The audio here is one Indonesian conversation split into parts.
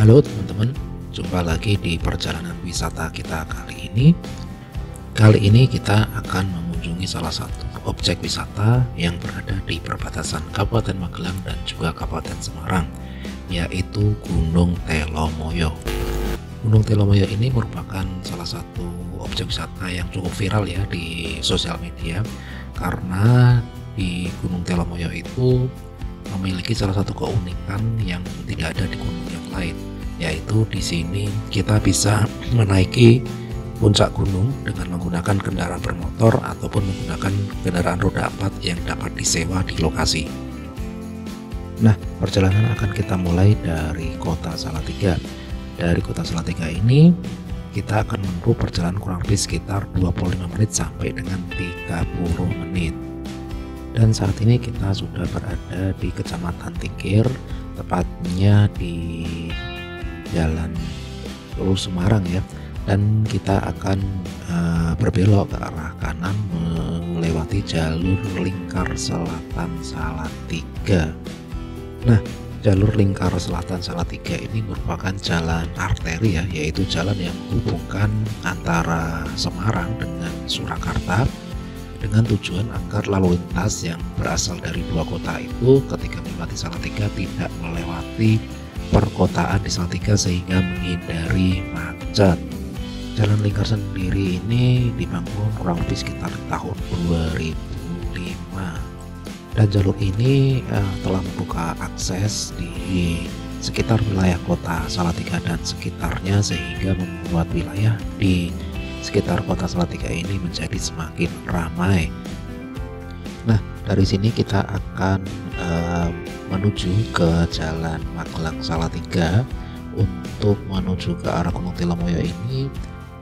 Halo teman-teman, jumpa lagi di perjalanan wisata kita kali ini. Kali ini kita akan mengunjungi salah satu objek wisata yang berada di perbatasan Kabupaten Magelang dan juga Kabupaten Semarang, yaitu Gunung Telomoyo. Gunung Telomoyo ini merupakan salah satu objek wisata yang cukup viral ya di sosial media, karena di Gunung Telomoyo itu memiliki salah satu keunikan yang tidak ada di gunung yang lain, yaitu di sini kita bisa menaiki puncak gunung dengan menggunakan kendaraan bermotor ataupun menggunakan kendaraan roda 4 yang dapat disewa di lokasi. Nah, perjalanan akan kita mulai dari kota Salatiga. Dari kota Salatiga ini kita akan menempuh perjalanan kurang lebih sekitar 25 menit sampai dengan 30 menit. Dan saat ini kita sudah berada di Kecamatan Tingkir, tepatnya di Jalan Solo Semarang ya. Dan kita akan berbelok ke arah kanan melewati jalur lingkar selatan Salatiga. Nah, jalur lingkar selatan Salatiga ini merupakan jalan arteri ya, yaitu jalan yang menghubungkan antara Semarang dengan Surakarta, dengan tujuan agar lalu lintas yang berasal dari dua kota itu ketika melewati Salatiga tidak melewati perkotaan di Salatiga sehingga menghindari macet. Jalan lingkar sendiri ini dibangun kurang lebih sekitar tahun 2005, dan jalur ini telah membuka akses di sekitar wilayah kota Salatiga dan sekitarnya, sehingga membuat wilayah di sekitar kota Salatiga ini menjadi semakin ramai. Nah, dari sini kita akan menuju ke Jalan Magelang Salatiga. Untuk menuju ke arah Gunung Telomoyo ini,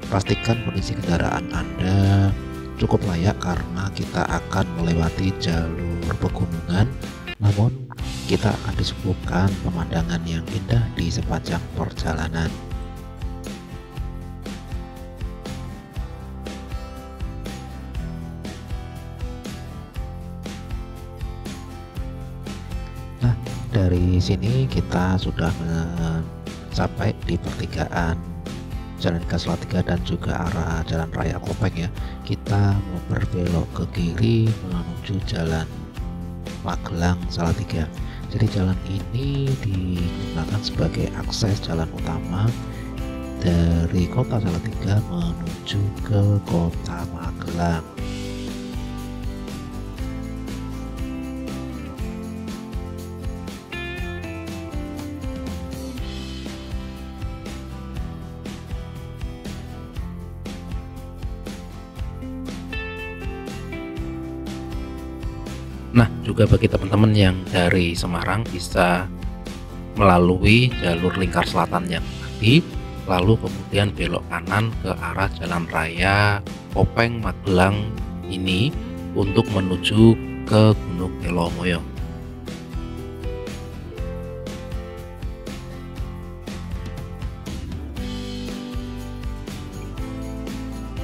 pastikan kondisi kendaraan Anda cukup layak karena kita akan melewati jalur pegunungan, namun kita akan disuguhkan pemandangan yang indah di sepanjang perjalanan. Nah, dari sini kita sudah sampai di pertigaan Jalan ke Salatiga dan juga arah Jalan Raya Kopeng ya. Kita mau berbelok ke kiri menuju Jalan Magelang Salatiga. Jadi jalan ini digunakan sebagai akses jalan utama dari kota Salatiga menuju ke kota Magelang. Nah, juga bagi teman-teman yang dari Semarang bisa melalui jalur lingkar selatan yang tadi, lalu kemudian belok kanan ke arah Jalan Raya Kopeng Magelang ini untuk menuju ke Gunung Telomoyo.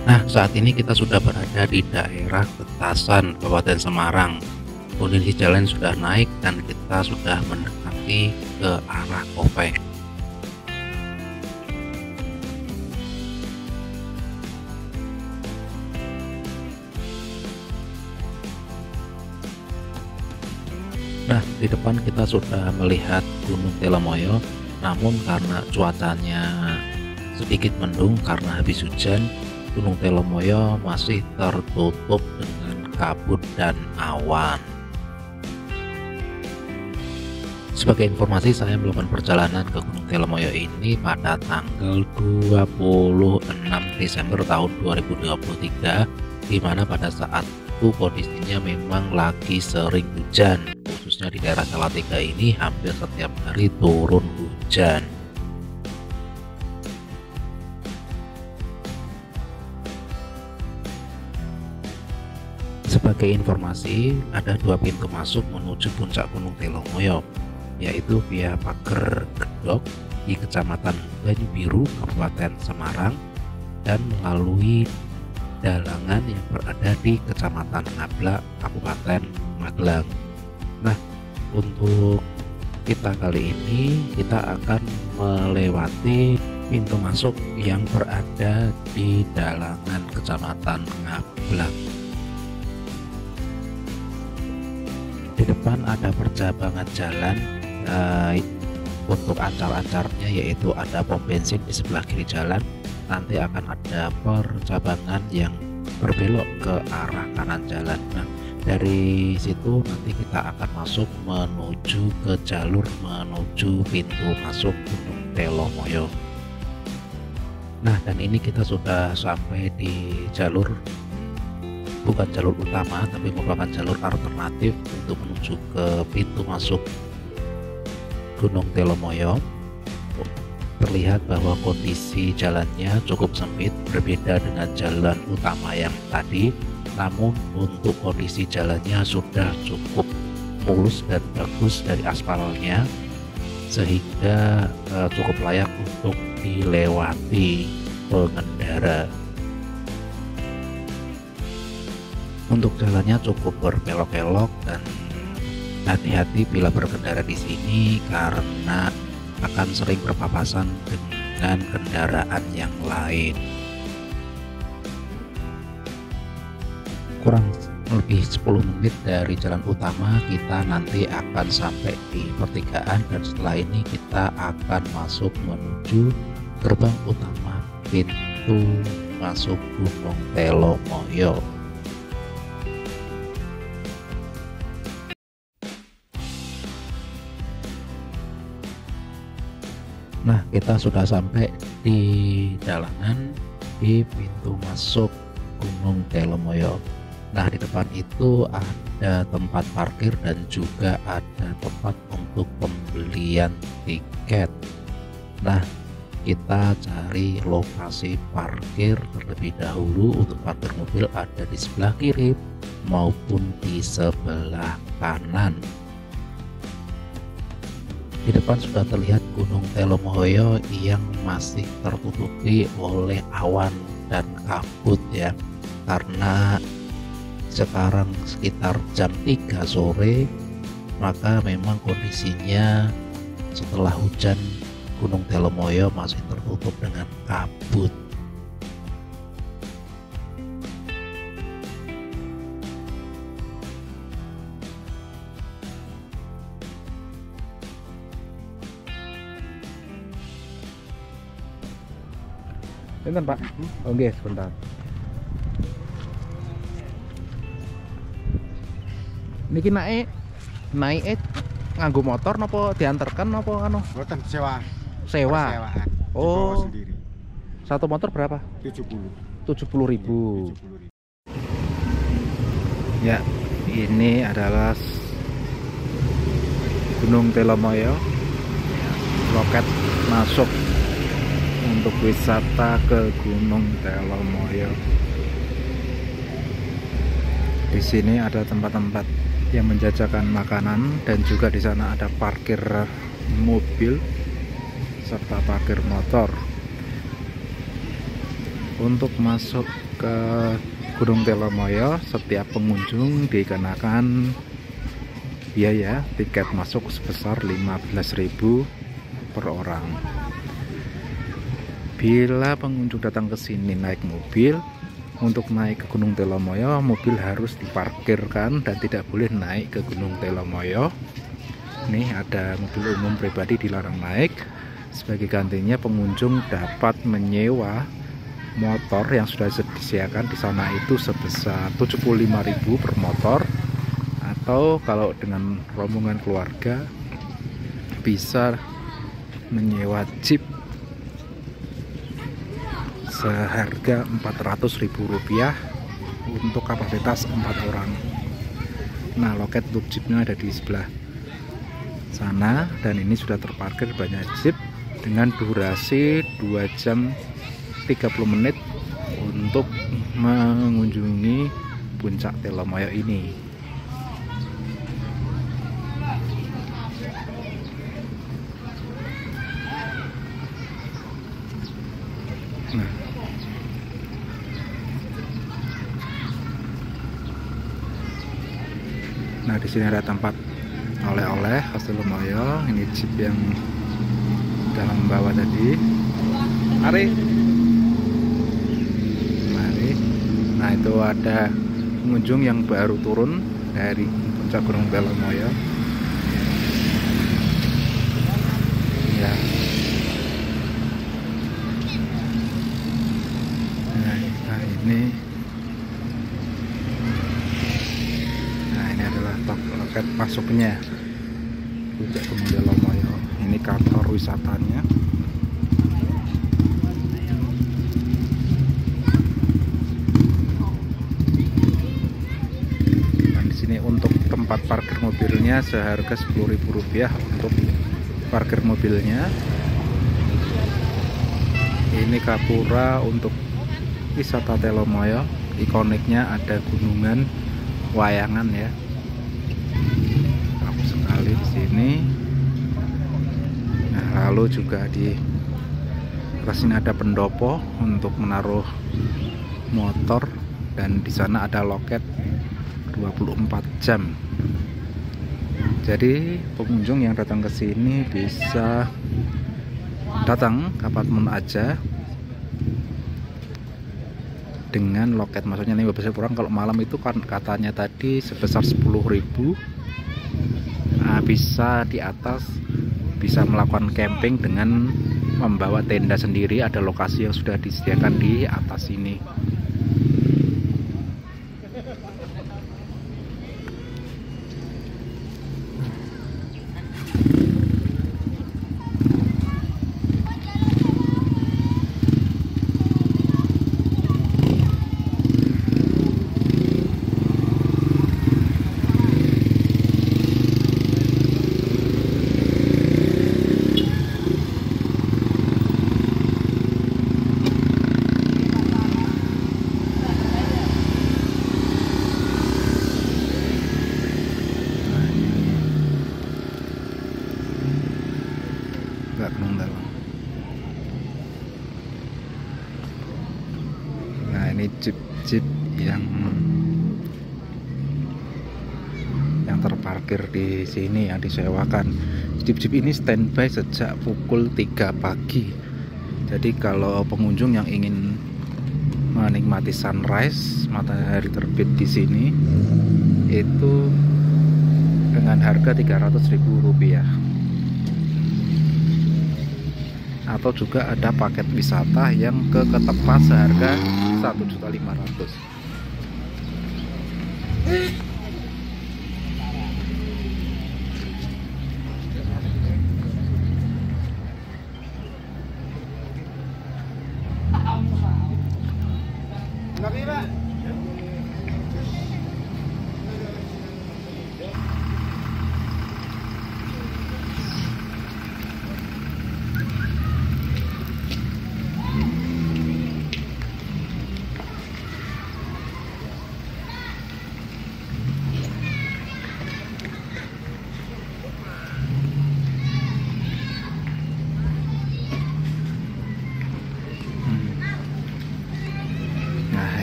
Nah, saat ini kita sudah berada di daerah Getasan, Kabupaten Semarang. Kondisi jalan sudah naik dan kita sudah mendekati ke arah Kopeng. Nah, di depan kita sudah melihat Gunung Telomoyo, namun karena cuacanya sedikit mendung karena habis hujan, Gunung Telomoyo masih tertutup dengan kabut dan awan. Sebagai informasi, saya melakukan perjalanan ke Gunung Telomoyo ini pada tanggal 26 Desember tahun 2023, di mana pada saat itu kondisinya memang lagi sering hujan, khususnya di daerah Salatiga ini hampir setiap hari turun hujan. Sebagai informasi, ada dua pintu masuk menuju puncak Gunung Telomoyo, yaitu via Pager Gedok di Kecamatan Banyubiru, Kabupaten Semarang, dan melalui Dalangan yang berada di Kecamatan Ngablak, Kabupaten Magelang. Nah, untuk kita kali ini kita akan melewati pintu masuk yang berada di Dalangan, Kecamatan Ngablak. Di depan ada percabangan jalan, untuk ancar-ancarnya yaitu ada pom bensin di sebelah kiri jalan. Nanti akan ada percabangan yang berbelok ke arah kanan jalan. Nah, dari situ nanti kita akan masuk menuju ke jalur menuju pintu masuk Gunung Telomoyo. Nah, dan ini kita sudah sampai di jalur, bukan jalur utama tapi merupakan jalur alternatif untuk menuju ke pintu masuk Gunung Telomoyo. Terlihat bahwa kondisi jalannya cukup sempit, berbeda dengan jalan utama yang tadi. Namun untuk kondisi jalannya sudah cukup mulus dan bagus dari aspalnya, sehingga cukup layak untuk dilewati pengendara. Untuk jalannya cukup berbelok-belok dan hati-hati bila berkendara di sini karena akan sering berpapasan dengan kendaraan yang lain. Kurang lebih 10 menit dari jalan utama kita nanti akan sampai di pertigaan, dan setelah ini kita akan masuk menuju gerbang utama pintu masuk Gunung Telomoyo. Nah, kita sudah sampai di Dalangan, di pintu masuk Gunung Telomoyo. Nah, di depan itu ada tempat parkir dan juga ada tempat untuk pembelian tiket. Nah, kita cari lokasi parkir terlebih dahulu. Untuk parkir mobil ada di sebelah kiri maupun di sebelah kanan. Di depan sudah terlihat Gunung Telomoyo yang masih tertutupi oleh awan dan kabut ya, karena sekarang sekitar jam 3 sore, maka memang kondisinya setelah hujan Gunung Telomoyo masih tertutup dengan kabut. Bentar Pak, oke sebentar. Niki naik nganggo motor napa diantarkan napa anu? Boten sewa. Sewa. Persewaan. Oh. Dibawa sendiri. Satu motor berapa? 70. 70.000. 70.000. Ya, ini adalah Gunung Telomoyo. Loket masuk untuk wisata ke Gunung Telomoyo. Di sini ada tempat-tempat yang menjajakan makanan dan juga di sana ada parkir mobil serta parkir motor. Untuk masuk ke Gunung Telomoyo, setiap pengunjung dikenakan biaya tiket masuk sebesar 15.000 per orang. Bila pengunjung datang ke sini naik mobil, untuk naik ke Gunung Telomoyo, mobil harus diparkirkan dan tidak boleh naik ke Gunung Telomoyo. Nih ada mobil umum pribadi dilarang naik. Sebagai gantinya pengunjung dapat menyewa motor yang sudah disediakan di sana itu sebesar 75.000 per motor, atau kalau dengan rombongan keluarga bisa menyewa jeep seharga Rp400.000 untuk kapasitas 4 orang. Nah, loket untuk jeepnya ada di sebelah sana, dan ini sudah terparkir banyak jeep dengan durasi 2 jam 30 menit untuk mengunjungi puncak Telomoyo ini. Nah, di sini ada tempat oleh-oleh khas Telomoyo. Ini jeep yang dalam bawah tadi. Mari. Nah, itu ada pengunjung yang baru turun dari puncak Gunung Telomoyo. Ya. Nah, ini adalah loket masuknya puncak Gunung Telomoyo. Ini kantor wisatanya. Dan di sini untuk tempat parkir mobilnya seharga Rp10.000 untuk parkir mobilnya. Ini Kapura untuk wisata Telomoyo. Ikoniknya ada gunungan wayangan ya. Bagus sekali di sini. Nah, lalu juga di atas sini ada pendopo untuk menaruh motor, dan di sana ada loket 24 jam. Jadi pengunjung yang datang ke sini bisa datang kapanpun aja dengan loket, maksudnya ini bisa kurang. Kalau malam itu kan katanya tadi sebesar 10.000. Nah, bisa di atas bisa melakukan camping dengan membawa tenda sendiri. Ada lokasi yang sudah disediakan di atas ini. Nah, ini jeep-jeep yang terparkir di sini yang disewakan. Jeep-jeep ini standby sejak pukul 3 pagi. Jadi kalau pengunjung yang ingin menikmati sunrise, matahari terbit di sini, itu dengan harga Rp300.000. Atau juga ada paket wisata yang ke Ketepas seharga Rp1.500.000.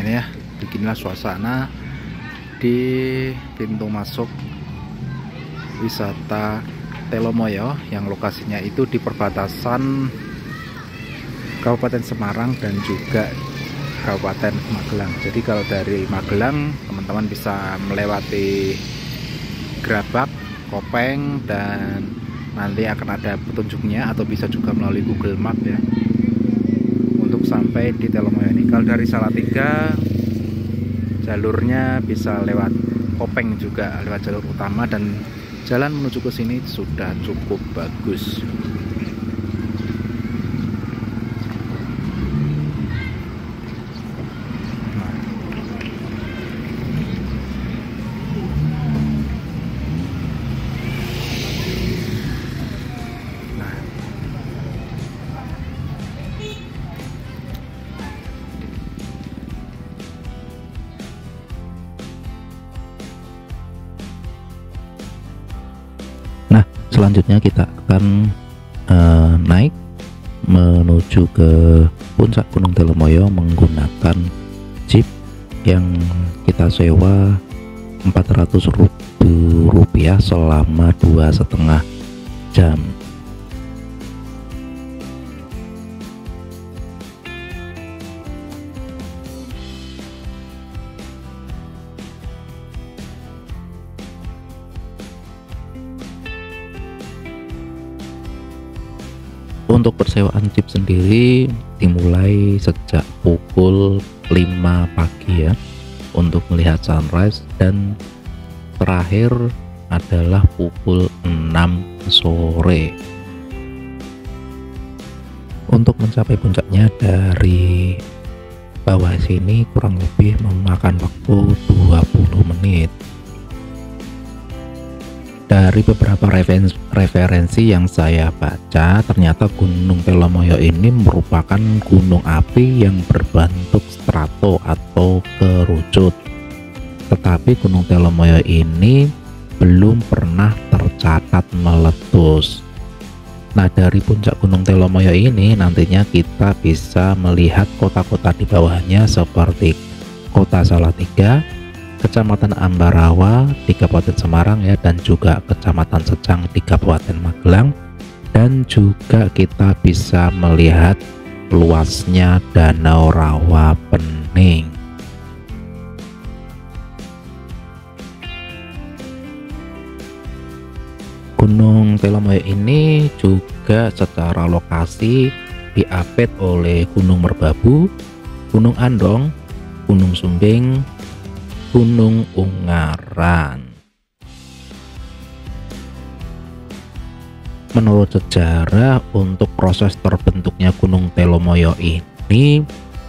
Ya, beginilah suasana di pintu masuk wisata Telomoyo yang lokasinya itu di perbatasan Kabupaten Semarang dan juga Kabupaten Magelang. Jadi kalau dari Magelang teman-teman bisa melewati Grabak, Kopeng, dan nanti akan ada petunjuknya, atau bisa juga melalui Google Map ya, untuk sampai di Telomoyo ini. Kalau dari Salatiga jalurnya bisa lewat Kopeng juga, lewat jalur utama, dan jalan menuju ke sini sudah cukup bagus. Selanjutnya kita akan naik menuju ke puncak Gunung Telomoyo menggunakan jeep yang kita sewa Rp400.000 selama 2,5 jam. Untuk persewaan jeep sendiri dimulai sejak pukul 5 pagi ya untuk melihat sunrise, dan terakhir adalah pukul 6 sore. Untuk mencapai puncaknya dari bawah sini kurang lebih memakan waktu 20 menit. Dari beberapa referensi yang saya baca, ternyata Gunung Telomoyo ini merupakan gunung api yang berbentuk strato atau kerucut. Tetapi Gunung Telomoyo ini belum pernah tercatat meletus. Nah, dari puncak Gunung Telomoyo ini nantinya kita bisa melihat kota-kota di bawahnya seperti Kota Salatiga, Kecamatan Ambarawa di Kabupaten Semarang ya, dan juga Kecamatan Secang di Kabupaten Magelang, dan juga kita bisa melihat luasnya Danau Rawa Pening. Gunung Telomoyo ini juga secara lokasi diapit oleh Gunung Merbabu, Gunung Andong, Gunung Sumbing, Gunung Ungaran. Menurut sejarah, untuk proses terbentuknya Gunung Telomoyo ini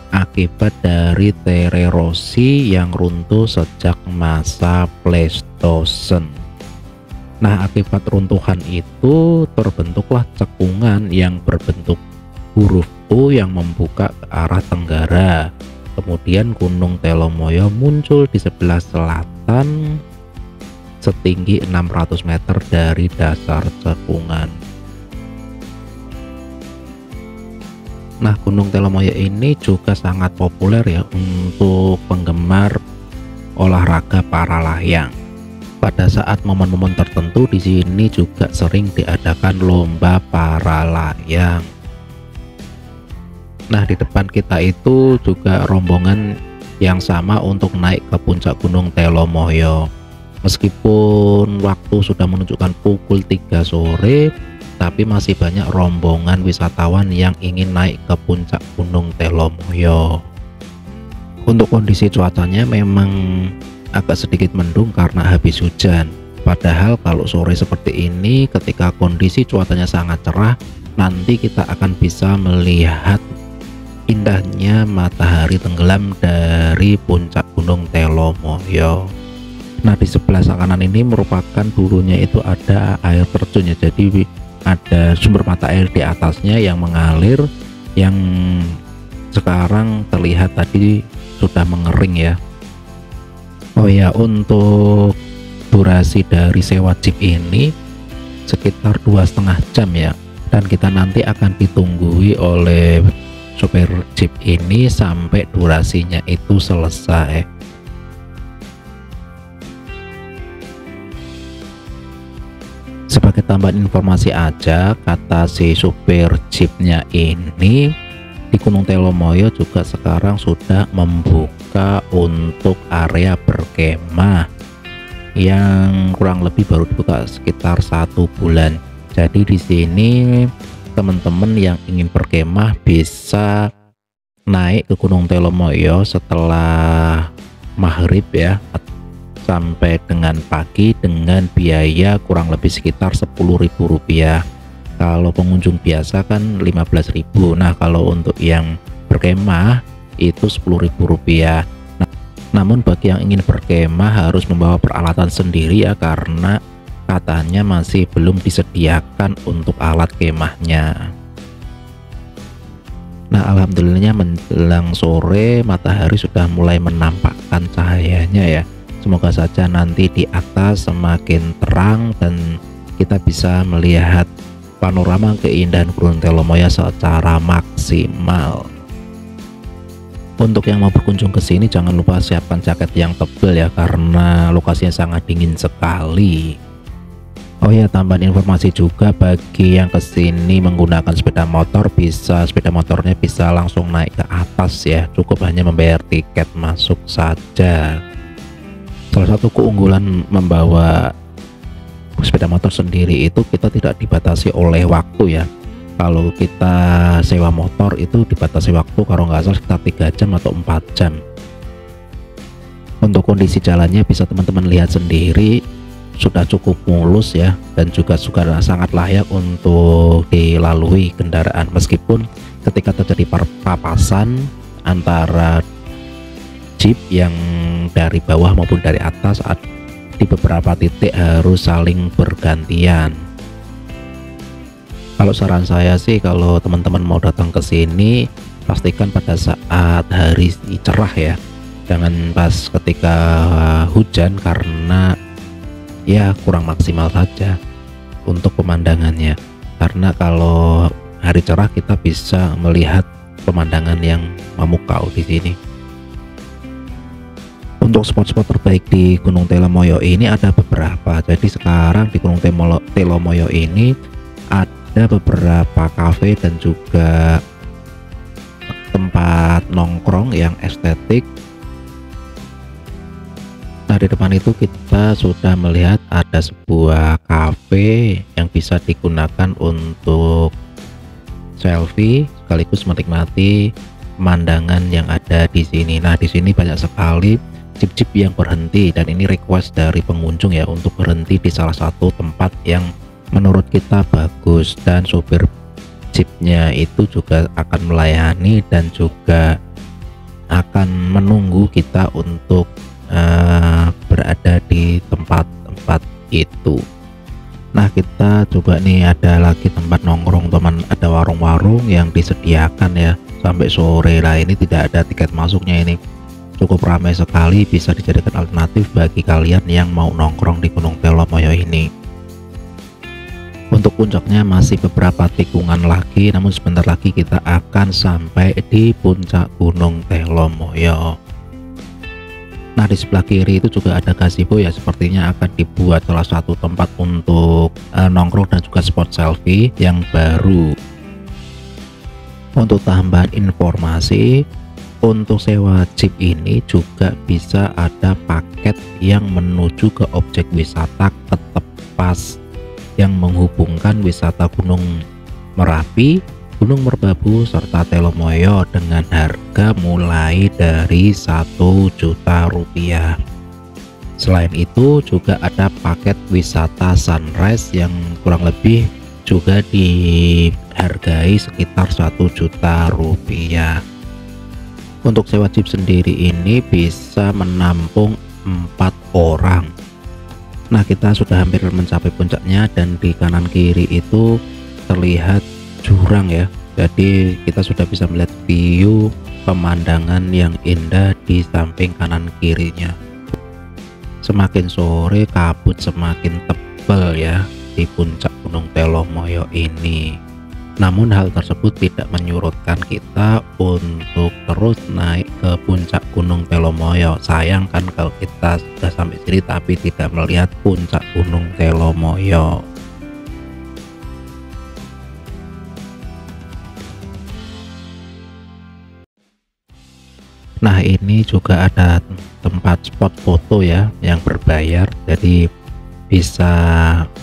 akibat dari tererosi yang runtuh sejak masa Pleistosen. Nah, akibat runtuhan itu terbentuklah cekungan yang berbentuk huruf U yang membuka ke arah tenggara. Kemudian Gunung Telomoyo muncul di sebelah selatan setinggi 600 meter dari dasar cekungan. Nah, Gunung Telomoyo ini juga sangat populer ya untuk penggemar olahraga para layang. Pada saat momen-momen tertentu di sini juga sering diadakan lomba para layang. Nah, di depan kita itu juga rombongan yang sama untuk naik ke puncak Gunung Telomoyo. Meskipun waktu sudah menunjukkan pukul 3 sore, tapi masih banyak rombongan wisatawan yang ingin naik ke puncak Gunung Telomoyo. Untuk kondisi cuacanya memang agak sedikit mendung karena habis hujan. Padahal kalau sore seperti ini, ketika kondisi cuacanya sangat cerah, nanti kita akan bisa melihat indahnya matahari tenggelam dari puncak Gunung Telomoyo. Nah, di sebelah kanan ini merupakan dulunya itu ada air terjun ya, jadi ada sumber mata air di atasnya yang mengalir, yang sekarang terlihat tadi sudah mengering ya. Oh ya, untuk durasi dari sewa jeep ini sekitar 2,5 jam ya, dan kita nanti akan ditunggui oleh sopir jeep ini sampai durasinya itu selesai. Sebagai tambahan informasi aja, kata si supir jeepnya ini, di Gunung Telomoyo juga sekarang sudah membuka untuk area berkemah yang kurang lebih baru dibuka sekitar 1 bulan. Jadi di sini teman-teman yang ingin berkemah bisa naik ke Gunung Telomoyo setelah maghrib ya, sampai dengan pagi dengan biaya kurang lebih sekitar Rp10.000. Kalau pengunjung biasa kan Rp15.000. Nah, kalau untuk yang berkemah itu Rp10.000. Namun bagi yang ingin berkemah harus membawa peralatan sendiri ya, karena katanya masih belum disediakan untuk alat kemahnya. Nah, alhamdulillahnya menjelang sore matahari sudah mulai menampakkan cahayanya ya. Semoga saja nanti di atas semakin terang dan kita bisa melihat panorama keindahan Gunung Telomoyo secara maksimal. Untuk yang mau berkunjung ke sini jangan lupa siapkan jaket yang tebal ya, karena lokasinya sangat dingin sekali. Oh ya, tambahan informasi juga bagi yang kesini menggunakan sepeda motor, sepeda motornya bisa langsung naik ke atas ya, cukup hanya membayar tiket masuk saja. Salah satu keunggulan membawa sepeda motor sendiri itu kita tidak dibatasi oleh waktu ya. Kalau kita sewa motor itu dibatasi waktu, kalau nggak salah sekitar 3 jam atau 4 jam. Untuk kondisi jalannya bisa teman-teman lihat sendiri, sudah cukup mulus ya, dan juga sangat layak untuk dilalui kendaraan, meskipun ketika terjadi papasan antara jeep yang dari bawah maupun dari atas, di beberapa titik harus saling bergantian. Kalau saran saya sih, kalau teman-teman mau datang ke sini pastikan pada saat hari cerah ya, jangan pas ketika hujan, karena ya kurang maksimal saja untuk pemandangannya. Karena kalau hari cerah kita bisa melihat pemandangan yang memukau di sini. Untuk spot-spot terbaik di Gunung Telomoyo ini ada beberapa. Jadi sekarang di Gunung Telomoyo ini ada beberapa kafe dan juga tempat nongkrong yang estetik. Nah, di depan itu kita sudah melihat ada sebuah kafe yang bisa digunakan untuk selfie sekaligus menikmati pemandangan yang ada di sini. Nah, di sini banyak sekali jeep-jeep yang berhenti, dan ini request dari pengunjung ya untuk berhenti di salah satu tempat yang menurut kita bagus, dan sopir jeepnya itu juga akan melayani dan juga akan menunggu kita untuk berada di tempat-tempat itu. Nah, kita coba nih, ada lagi tempat nongkrong teman, ada warung-warung yang disediakan ya sampai sore. Lah, ini tidak ada tiket masuknya, ini cukup ramai sekali, bisa dijadikan alternatif bagi kalian yang mau nongkrong di Gunung Telomoyo ini. Untuk puncaknya masih beberapa tikungan lagi, namun sebentar lagi kita akan sampai di puncak Gunung Telomoyo. Nah, di sebelah kiri itu juga ada gazebo ya, sepertinya akan dibuat salah satu tempat untuk nongkrong dan juga spot selfie yang baru. Untuk tambahan informasi, untuk sewa jeep ini juga bisa ada paket yang menuju ke objek wisata Ketepas yang menghubungkan wisata Gunung Merapi, Gunung Merbabu serta Telomoyo dengan harga mulai dari Rp1.000.000. Selain itu juga ada paket wisata sunrise yang kurang lebih juga dihargai sekitar Rp1.000.000. Untuk sewa jeep sendiri ini bisa menampung 4 orang. Nah, kita sudah hampir mencapai puncaknya, dan di kanan kiri itu terlihat jurang ya, jadi kita sudah bisa melihat view pemandangan yang indah di samping kanan kirinya. Semakin sore kabut semakin tebal ya di puncak Gunung Telomoyo ini. Namun hal tersebut tidak menyurutkan kita untuk terus naik ke puncak Gunung Telomoyo. Sayang kan kalau kita sudah sampai sini tapi tidak melihat puncak Gunung Telomoyo. Nah, ini juga ada tempat spot foto ya yang berbayar, jadi bisa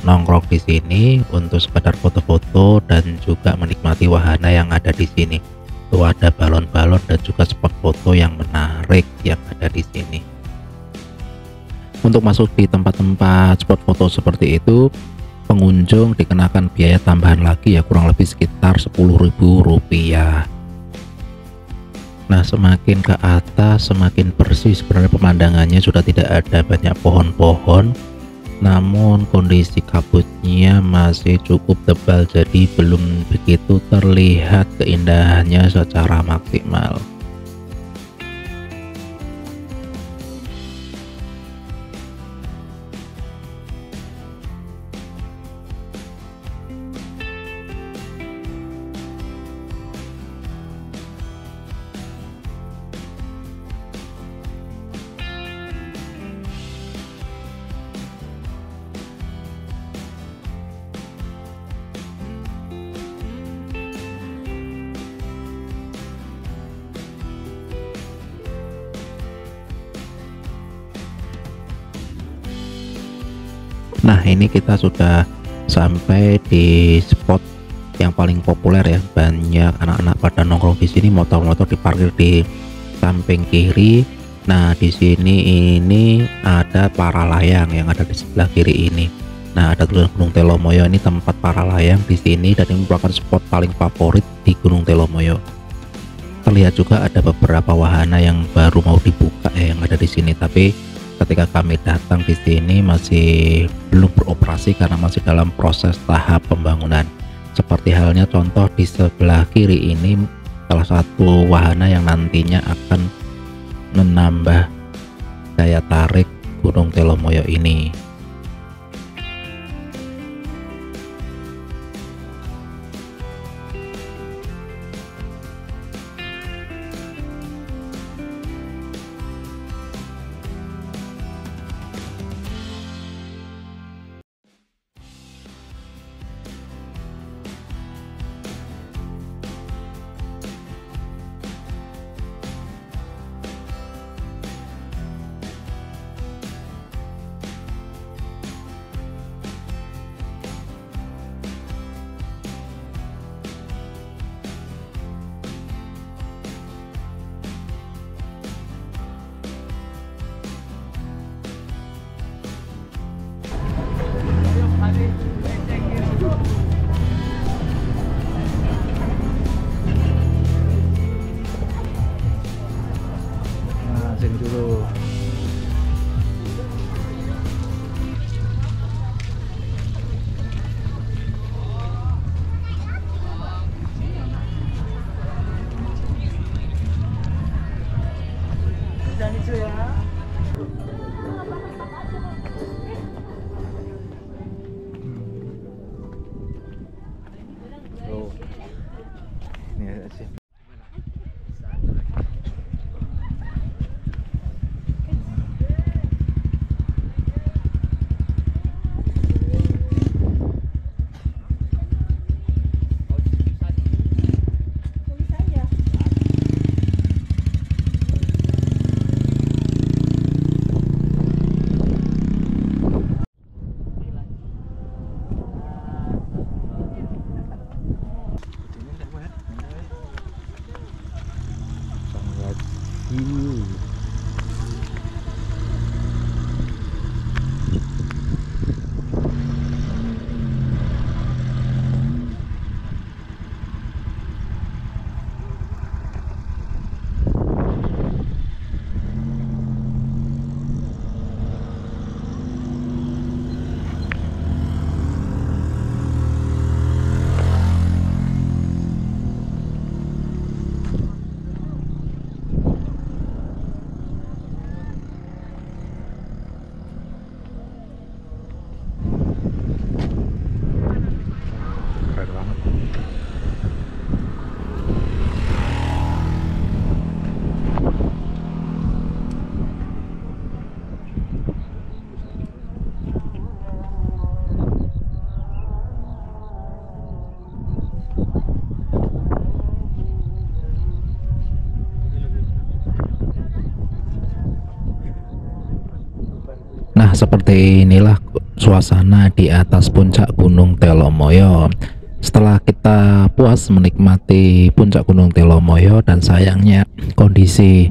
nongkrong di sini untuk sekedar foto-foto dan juga menikmati wahana yang ada di sini. Tuh ada balon-balon dan juga spot foto yang menarik yang ada di sini. Untuk masuk di tempat-tempat spot foto seperti itu, pengunjung dikenakan biaya tambahan lagi ya, kurang lebih sekitar Rp10.000. Nah, semakin ke atas semakin bersih, sebenarnya pemandangannya sudah tidak ada banyak pohon-pohon, namun kondisi kabutnya masih cukup tebal, jadi belum begitu terlihat keindahannya secara maksimal. Nah, ini kita sudah sampai di spot yang paling populer ya. Banyak anak-anak pada nongkrong di sini, motor-motor diparkir di samping kiri. Nah, di sini ini ada para layang yang ada di sebelah kiri ini. Nah, ada tulisan Gunung Telomoyo, ini tempat para layang di sini dan ini merupakan spot paling favorit di Gunung Telomoyo. Terlihat juga ada beberapa wahana yang baru mau dibuka yang ada di sini, tapi ketika kami datang di sini masih belum beroperasi karena masih dalam proses tahap pembangunan. Seperti halnya contoh di sebelah kiri ini, salah satu wahana yang nantinya akan menambah daya tarik Gunung Telomoyo ini. Nah, sini dulu. Oh, ini aja. Keren banget. Nah, seperti inilah suasana di atas puncak Gunung Telomoyo. Setelah kita puas menikmati puncak Gunung Telomoyo, dan sayangnya kondisi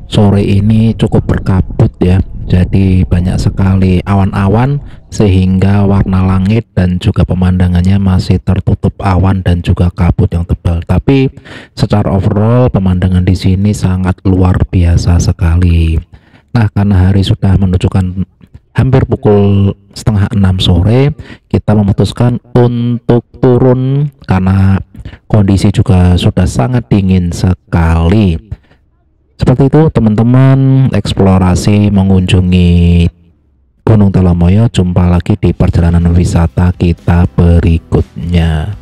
sore ini cukup berkabut ya, jadi banyak sekali awan-awan sehingga warna langit dan juga pemandangannya masih tertutup awan dan juga kabut yang tebal. Tapi secara overall pemandangan di sini sangat luar biasa sekali. Nah, karena hari sudah menunjukkan hampir pukul 5:30 sore, kita memutuskan untuk turun karena kondisi juga sudah sangat dingin sekali. Seperti itu teman-teman, eksplorasi mengunjungi Gunung Telomoyo. Jumpa lagi di perjalanan wisata kita berikutnya.